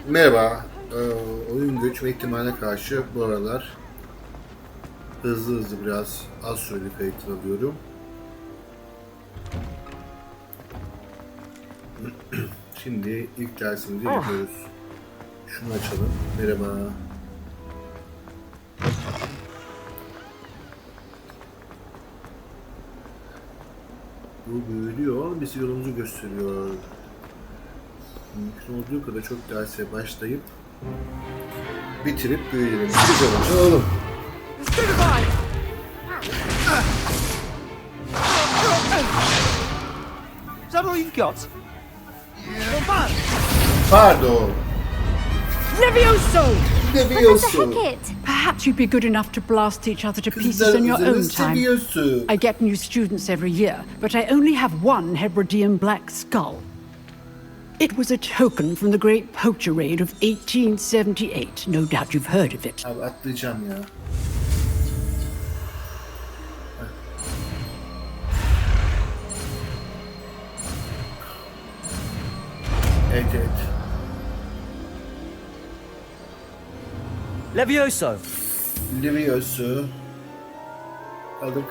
Merhaba. Oyun göçme ihtimaline karşı bu aralar hızlı biraz az süreli kayıt alıyorum. Şimdi ilk dersimizi yapıyoruz. Şunu açalım. Merhaba. Bu büyülüyor, bizi yolumuzu gösteriyor. Mümkün olduğu kadar çok derse başlayıp bitirip büyüyelim. Güzel oğlum. Is that all you've got? Pardon. Levioso! Professor Himmet! Perhaps you'd be good enough to blast each other to pieces in your own time. I get new students every year, but I only have one Hebridean black skull. It was a token from the Great Poacher Raid of 1878. No doubt you've heard of it. Abi atlayacağım ya. Evet. Levioso! Levioso. Kaldır.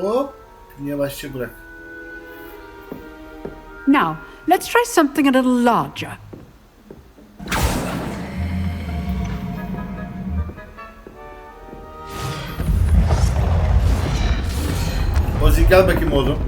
Hop. Yavaşça bırak. Now, let's try something a little larger. Ozi gel bakayım oğlum.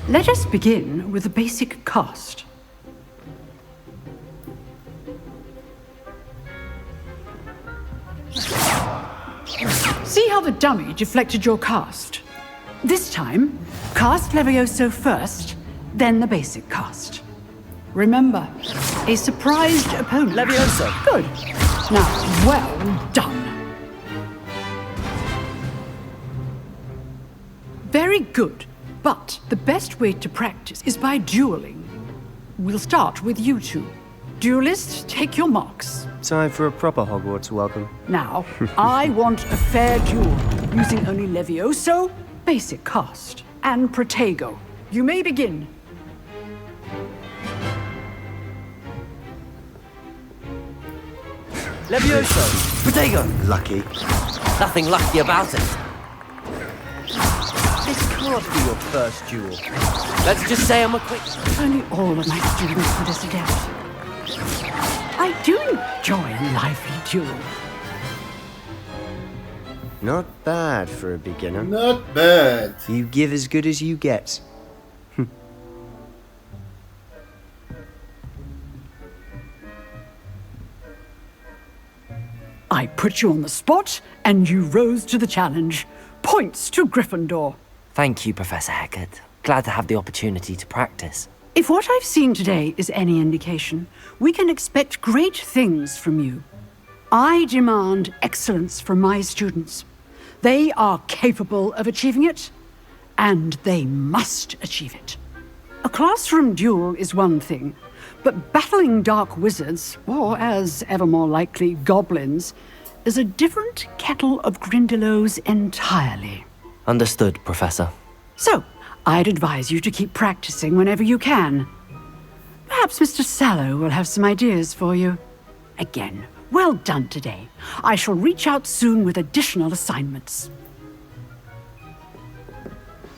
Let us begin with a basic cast. See how the dummy deflected your cast? This time, cast Levioso first, then the basic cast. Remember, a surprised opponent. Levioso! Good. Now, well done. Very good. But the best way to practice is by dueling. We'll start with you two. Duelists, take your marks. Time for a proper Hogwarts welcome. Now, I want a fair duel, using only Levioso, basic cast, and Protego. You may begin. Levioso! Protego! Lucky. Nothing lucky about it. This can't be your first duel. Let's just say I'm a quick... Only all of my students were this adept. I do enjoy a lively duel. Not bad for a beginner. Not bad. You give as good as you get. I put you on the spot, and you rose to the challenge. Points to Gryffindor. Thank you, Professor Hecat. Glad to have the opportunity to practice. If what I've seen today is any indication, we can expect great things from you. I demand excellence from my students. They are capable of achieving it, and they must achieve it. A classroom duel is one thing, but battling dark wizards, or as ever more likely, goblins, is a different kettle of Grindylows entirely. Understood, Professor. So, I'd advise you to keep practicing whenever you can. Perhaps Mr. Sallow will have some ideas for you. Again, well done today. I shall reach out soon with additional assignments.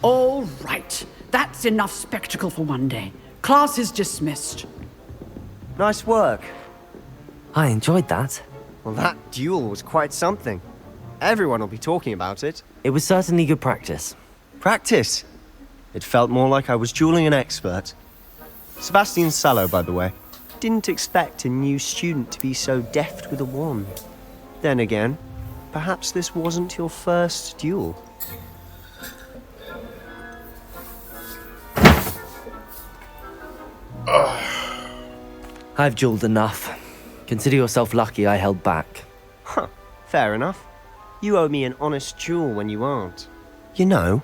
All right. That's enough spectacle for one day. Class is dismissed. Nice work. I enjoyed that. Well, that duel was quite something. Everyone will be talking about it. It was certainly good practice. Practice. It felt more like I was dueling an expert. Sebastian Sallow, by the way. Didn't expect a new student to be so deft with a wand. Then again, perhaps this wasn't your first duel. I've dueled enough. Consider yourself lucky I held back. Huh, fair enough. You owe me an honest duel when you aren't. You know,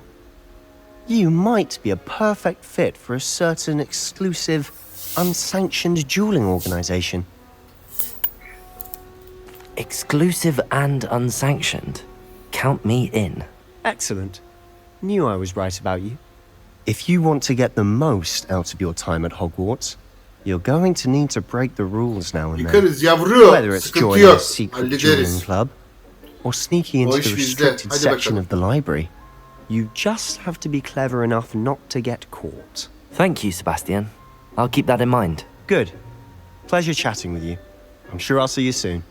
you might be a perfect fit for a certain exclusive, unsanctioned dueling organization. Exclusive and unsanctioned? count me in. Excellent. Knew I was right about you. If you want to get the most out of your time at Hogwarts, you're going to need to break the rules now and then. Yıkarız yavru. Whether it's Sıkıntı joining a yok. secret dueling Hallederiz. club or sneaking O into iş the bizde. restricted Hadi section bakalım. of the library, you just have to be clever enough not to get caught. Thank you, Sebastian. I'll keep that in mind. Good. Pleasure chatting with you. I'm sure I'll see you soon.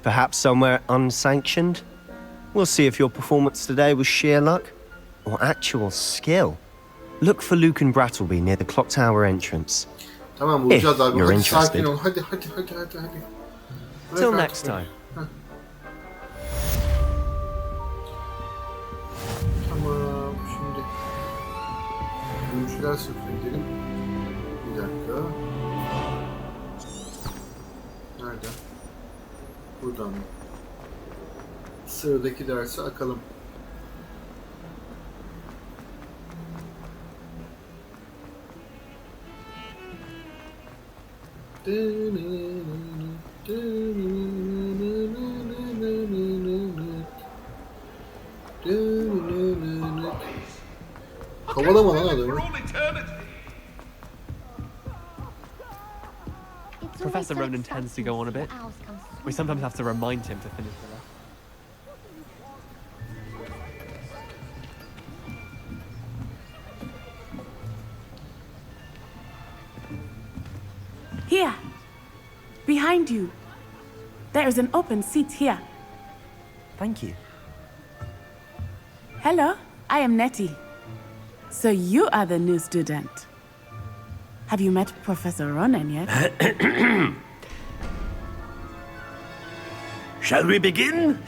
Perhaps somewhere unsanctioned? We'll see if your performance today was sheer luck or actual skill. Look for Luke and Brattleby near the clock tower entrance. Tamam bulacağız abi. you're Hadi sakin interested. ol. Hadi. Till Bırak next artık time. beni. Tamam şimdi. Gümüşler sınıfına gidelim. Bir dakika. Nerede? Buradan mı? Sıradaki dersi akalım. Kovalama lan adamı. Professor Ronan tends to go on a bit. We sometimes have to remind him to finish the lesson. Here, behind you. There is an open seat here. Thank you. Hello, I am Nettie. So you are the new student. Have you met Professor Ronan yet? Shall we begin?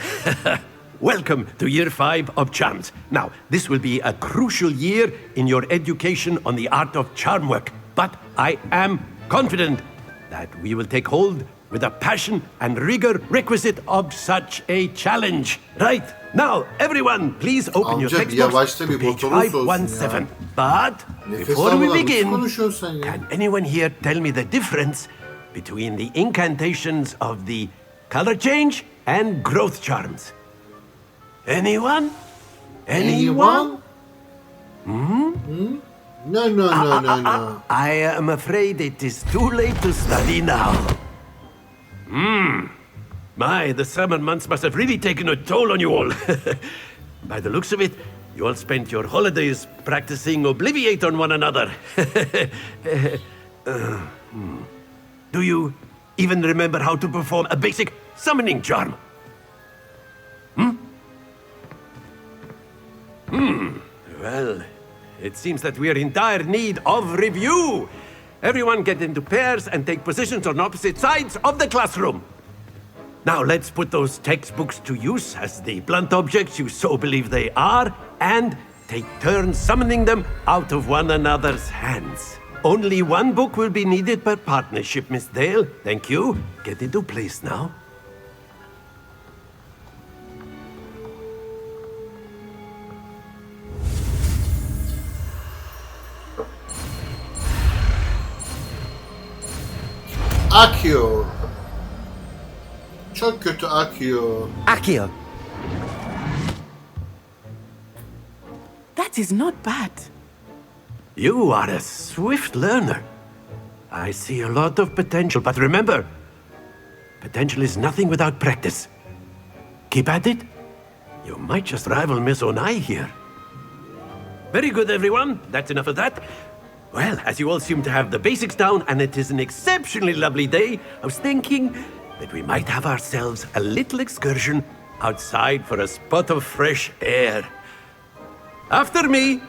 Welcome to Year 5 of Charms. Now, this will be a crucial year in your education on the art of charm work, but I am confident that we will take hold with the passion and rigor requisite of such a challenge. Right, now, everyone, please open your Amca bir textbooks yavaşla to bir page botanız olsun 517. ya. But Nefes before we almadan nasıl begin, konuşuyorsun sen ya? can anyone here tell me the difference between the incantations of the color change and growth charms? Anyone? Anyone? No. I am afraid it is too late to study now. My, the summer months must have really taken a toll on you all. By the looks of it, you all spent your holidays practicing Obliviate on one another. Do you even remember how to perform a basic summoning charm? Well, it seems that we are in dire need of review. Everyone get into pairs and take positions on opposite sides of the classroom. Now let's put those textbooks to use as the blunt objects you so believe they are, and take turns summoning them out of one another's hands. Only one book will be needed per partnership, Miss Dale. Thank you. Get into place now. Akıyor. Çok kötü akıyor. Accio! That is not bad. You are a swift learner. I see a lot of potential, but remember, potential is nothing without practice. Keep at it. You might just rival Miss Onai here. Very good, everyone. That's enough of that. Well, as you all seem to have the basics down, and it is an exceptionally lovely day, I was thinking that we might have ourselves a little excursion outside for a spot of fresh air. After me.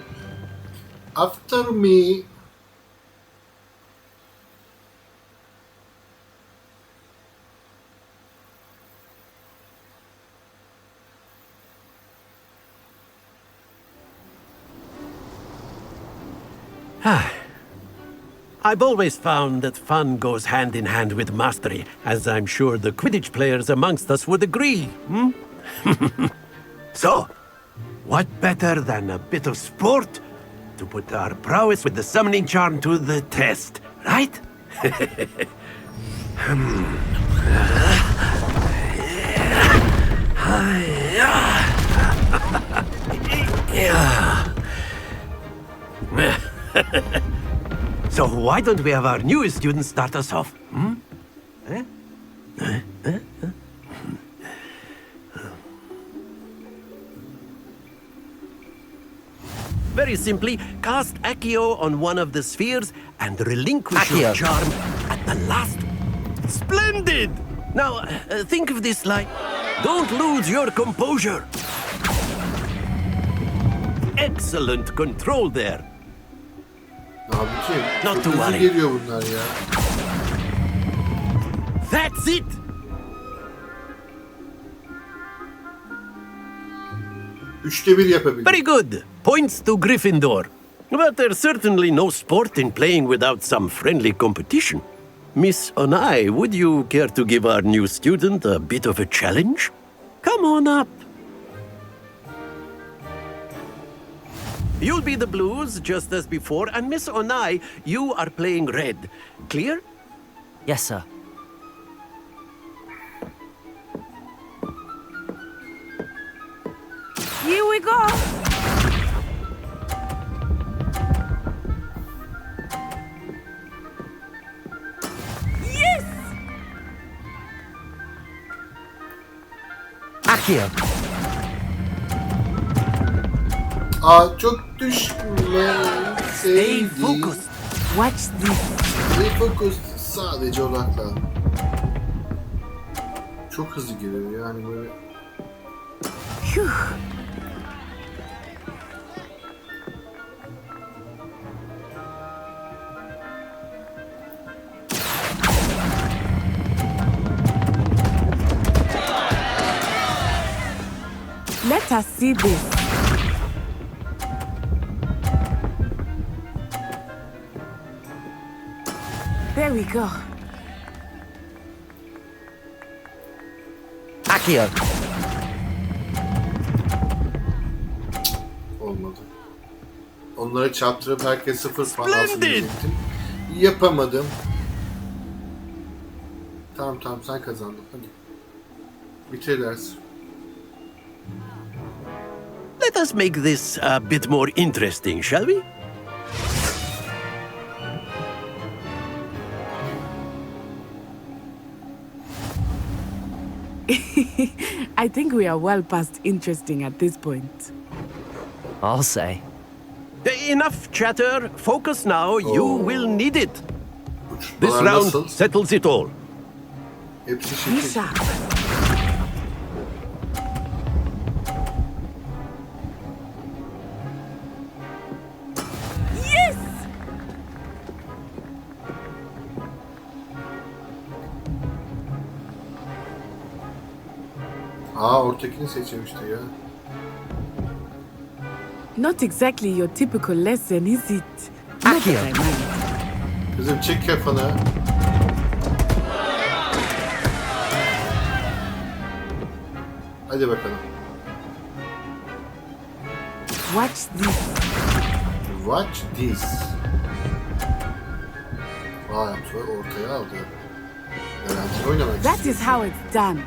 After me. I've always found that fun goes hand in hand with mastery, as I'm sure the Quidditch players amongst us would agree, So, what better than a bit of sport to put our prowess with the summoning charm to the test, right? Yeah. So why don't we have our newest student start us off? Hmm? Very simply, cast Accio on one of the spheres and relinquish your Accio. charm at the last. Splendid! Now, think of this like, don't lose your composure. Excellent control there. Abiciğim. Not Çok to hızlı worry. geliyor bunlar ya. That's it! Üçte bir yapabildim. Very good. Points to Gryffindor. But there's certainly no sport in playing without some friendly competition. Miss Onai, would you care to give our new student a bit of a challenge? Come on up. You'll be the blues, just as before, and Miss Onai, you are playing red. Clear? Yes, sir. Here we go. Yes! Accio. Aa çok düşme. Stay focused. Watch this. Stay focused. Sadece odaklan. Çok hızlı geliyor yani böyle. Phew. Let us see this. There we go. Accio. Olmadı. Onlara çarptırıp herkes 0 puan alsın Splendid. diyecektim. Yapamadım. Tamam sen kazandın hadi. Bitir ders. Let us make this a bit more interesting, shall we? I think we are well past interesting at this point. I'll say. Enough chatter. Focus now. You will need it. This Uçmalar round nasıl? settles it all. Hepsi Be şekil. sharp. Yes! Aa ortakini seçmişti ya. Not exactly your typical lesson, is it? Not Accio. that I mind. Kızım çek kafanı. Hadi bakalım. Watch this. Watch this. Vay ortaya aldı. Garanti oynamak That istiyor. is how it's done.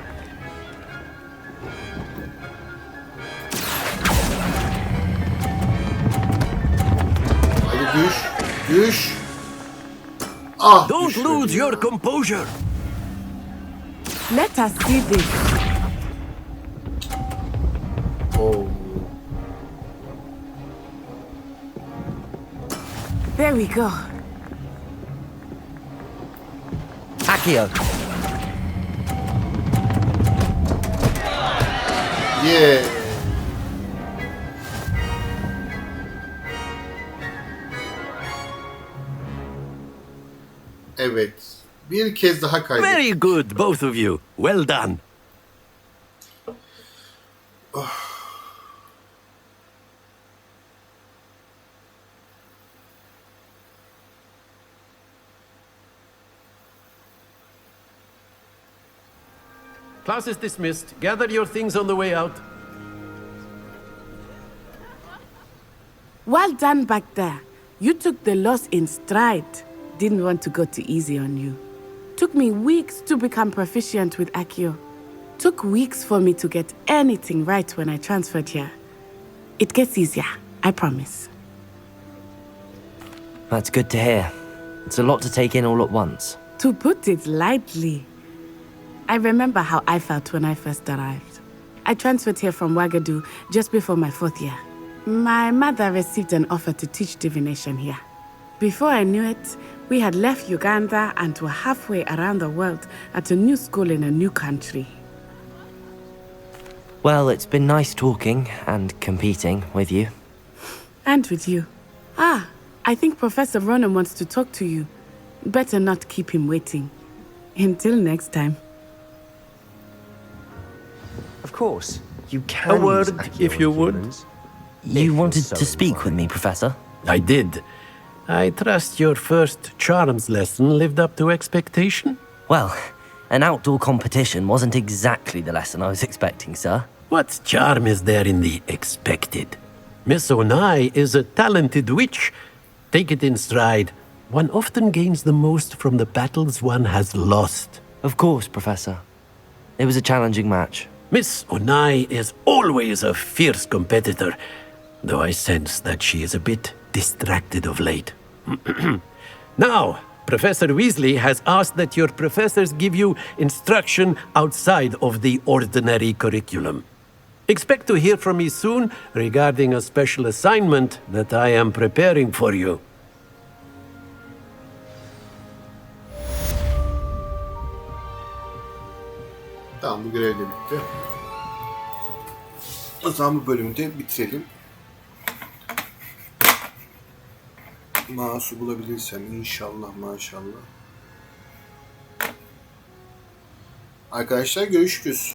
Hadi düş. Ah Don't düşmedi lose ya. your composure. Let us see this. Oo. There we go. Accio. Yeah. Evet. Bir kez daha kaybettik. Very good, both of you. Well done. Class is dismissed. Gather your things on the way out. Well done back there. You took the loss in stride. Didn't want to go too easy on you. Took me weeks to become proficient with Accio. Took weeks for me to get anything right when I transferred here. It gets easier, I promise. That's good to hear. It's a lot to take in all at once. To put it lightly, I remember how I felt when I first arrived. I transferred here from Wagadu just before my 4th year. My mother received an offer to teach divination here. Before I knew it, we had left Uganda and were halfway around the world at a new school in a new country. Well, it's been nice talking and competing with you. And with you. Ah, I think Professor Ronan wants to talk to you. Better not keep him waiting. Until next time. Of course, you can. A word, use if you would. humans. You If wanted you're so to speak with inclined. me, Professor? I did. I trust your first charms lesson lived up to expectation? Well, an outdoor competition wasn't exactly the lesson I was expecting, sir. What charm is there in the expected? Miss Onai is a talented witch. Take it in stride. One often gains the most from the battles one has lost. Of course, Professor. It was a challenging match. Miss Onai is always a fierce competitor, though I sense that she is a bit distracted of late. Now, Professor Weasley has asked that your professors give you instruction outside of the ordinary curriculum. Expect to hear from me soon regarding a special assignment that I am preparing for you. Tamam, bu görev de bitti. O zaman bu bölümü de bitirelim. Mouse'u bulabilirsem inşallah, maşallah. Arkadaşlar görüşürüz.